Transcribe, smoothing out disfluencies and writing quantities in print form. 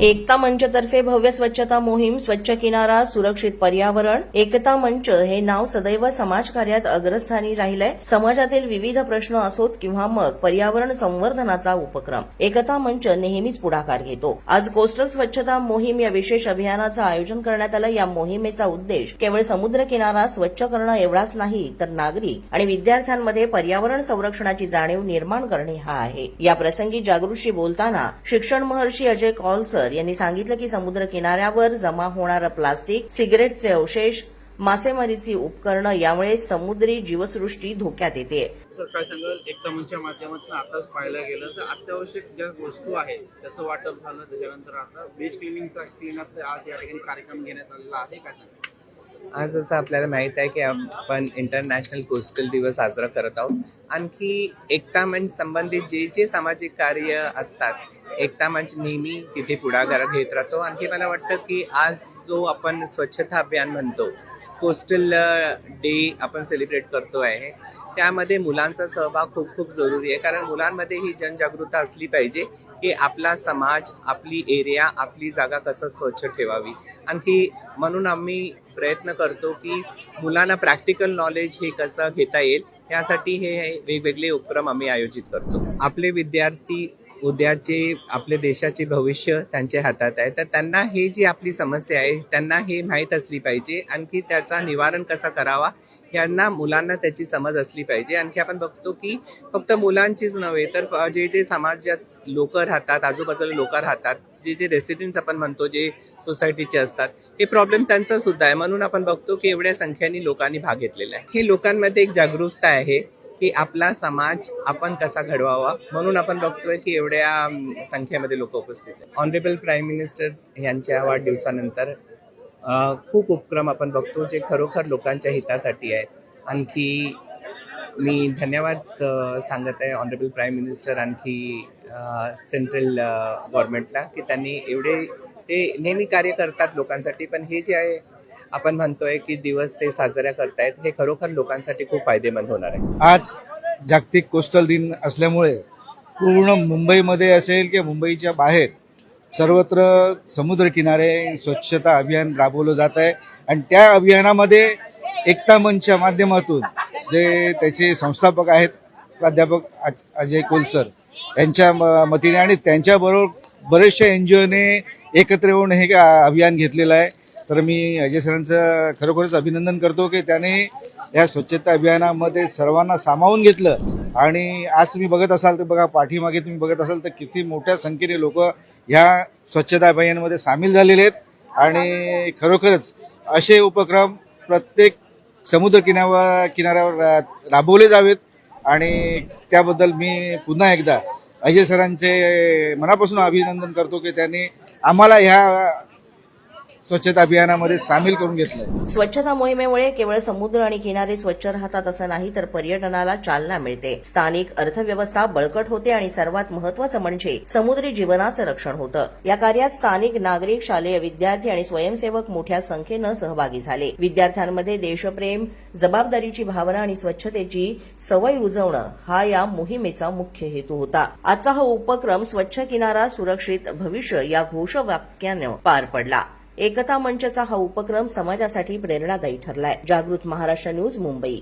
एकता मंचतर्फे भव्य स्वच्छता मोहीम, स्वच्छ किनारा, सुरक्षित पर्यावरण. एकता मंच हे नाव सदैव समाजकार्यात अग्रस्थानी राहिलंय. समाजातील विविध प्रश्न असोत किंवा मग पर्यावरण संवर्धनाचा उपक्रम, एकता मंच नेहमीच पुढाकार घेतो. आज कोस्टल स्वच्छता मोहीम या विशेष अभियानाचं आयोजन करण्यात आलं. या मोहिमेचा उद्देश केवळ समुद्र किनारा स्वच्छ करणं एवढाच नाही, तर नागरिक आणि विद्यार्थ्यांमध्ये पर्यावरण संरक्षणाची जाणीव निर्माण करणे हा आहे. या प्रसंगी जागृतीशी बोलताना शिक्षण महर्षी अजय कौलसर यांनी सांगितलं की समुद्र किनाऱ्यावर जमा होणारं प्लास्टिक, सिगारेटचे अवशेष, मासेमारीची उपकरणं यामुळे समुद्री जीवसृष्टी धोक्यात येते. सर काय सांगाल, एकता मंचच्या माध्यमातून आताच पाहायला गेलं तर अत्यावश्यक ज्या वस्तू आहेत त्याचं वाटप झालं, त्याच्यानंतर आता बीच क्लिनअप आज या ठिकाणी कार्यक्रम घेण्यात आलेला आहे. काय सांगाल? आज असं आपल्याला माहीत आहे की आपण इंटरनॅशनल कोस्टल दिवस साजरा करत आहोत. आणखी एकता मंच संबंधित जे जे सामाजिक कार्य असतात, एकता मंच नेहमी तिथे पुढाकार घेत राहतो. आणखी मला वाटतं की आज जो आपण स्वच्छता अभियान म्हणतो, कोस्टल डे आपण सेलिब्रेट करतो आहे, त्यामध्ये मुलांचा सहभाग खूप खूप जरुरी आहे. कारण मुलांमध्ये ही जनजागृती असली पाहिजे की आपला समाज, आपली एरिया, आपली जागा कसं स्वच्छ ठेवावी. आणखी म्हणून आम्ही प्रयत्न करतो की मुलांना प्रॅक्टिकल नॉलेज हे कसं घेता येईल, यासाठी हे वेगवेगळे उपक्रम आम्ही आयोजित करतो. आपले विद्यार्थी उद्याचे आपले देशाचे भविष्य त्यांच्या हातात आहे, तर त्यांना हे जी आपली समस्या आहे त्यांना हे माहीत असली पाहिजे. आणखी त्याचा निवारण कसा करावा यांना मुलांना त्याची समज असली पाहिजे. आणखी आपण बघतो की फक्त मुलांचीच नव्हे तर जे जे समाजात लोक राहतात, आजूबाजूला लोक राहतात, जे जे रेसिडेंट्स आपण म्हणतो, जे सोसायटीचे असतात, हे प्रॉब्लेम त्यांचा सुद्धा आहे. म्हणून आपण बघतो की एवढ्या संख्येने लोकांनी भाग घेतलेला आहे. हे लोकांमध्ये एक जागरूकता आहे की आपला समाज आपण कसा घडवावा. म्हणून आपण बघतोय की एवढ्या संख्येमध्ये लोक उपस्थित आहेत. ऑनरेबल प्राईम मिनिस्टर यांच्या वाढदिवसानंतर खूप उपक्रम आपण बघतो जे खरोखर लोकांच्या हितासाठी आहेत. आणखी मी धन्यवाद सांगत आहे ऑनरेबल प्राईम मिनिस्टर आणखी सेंट्रल गव्हर्नमेंटला की त्यांनी एवढे ते नेहमी कार्य करतात लोकांसाठी. पण हे जे आहे आपण म्हणतोय की दिवस ते साजरा करतायत, हे खरोखर लोकांसाठी खूप फायदेमंद होणार आहे. आज जागतिक कोस्टल दिन असल्यामुळे पूर्ण मुंबईमध्ये असेल की मुंबईच्या बाहेर सर्वत्र समुद्रकिनारे स्वच्छता अभियान राबवलं जात आहे. आणि त्या अभियानामध्ये एकता मंचच्या माध्यमातून जे त्याचे संस्थापक आहेत प्राध्यापक अजय कौलसर यांच्या मतीने आणि त्यांच्याबरोबर बरेचशा NGOने एकत्र येऊन हे अभियान घेतलेलं आहे. तर मी अजय सरांचं खरोखरच अभिनंदन करतो की त्याने या स्वच्छता अभियानामध्ये सर्वांना सामावून घेतलं. आणि आज तुम्ही बघत असाल तर बघा, पाठीमागे तुम्ही बघत असाल तर किती मोठ्या संख्येने लोक ह्या स्वच्छता अभियानामध्ये सामील झालेले आहेत. आणि खरोखरच असे उपक्रम प्रत्येक समुद्र किनाऱ्यावर राबवले जावेत. आणि त्याबद्दल मी पुन्हा एकदा अजय सरांचे मनापासून अभिनंदन करतो की त्यांनी आम्हाला ह्या स्वच्छता अभियानामध्ये सामील करून घेतलं. स्वच्छता मोहिमेमुळे केवळ समुद्र आणि किनारे स्वच्छ राहतात असं नाही, तर पर्यटनाला चालना मिळते, स्थानिक अर्थव्यवस्था बळकट होते आणि सर्वात महत्त्वाचं म्हणजे समुद्री जीवनाचं रक्षण होतं. या कार्यात स्थानिक नागरिक, शालेय विद्यार्थी आणि स्वयंसेवक मोठ्या संख्येनं सहभागी झाले. विद्यार्थ्यांमध्ये देशप्रेम, जबाबदारीची भावना आणि स्वच्छतेची सवय रुजवणं हा या मोहिमेचा मुख्य हेतू होता. आजचा हा उपक्रम स्वच्छ किनारा सुरक्षित भविष्य या घोषवाक्यानं पार पडला. एकता मंचचा हा उपक्रम समाजासाठी प्रेरणादायी ठरलाय. जागृत महाराष्ट्र न्यूज, मुंबई.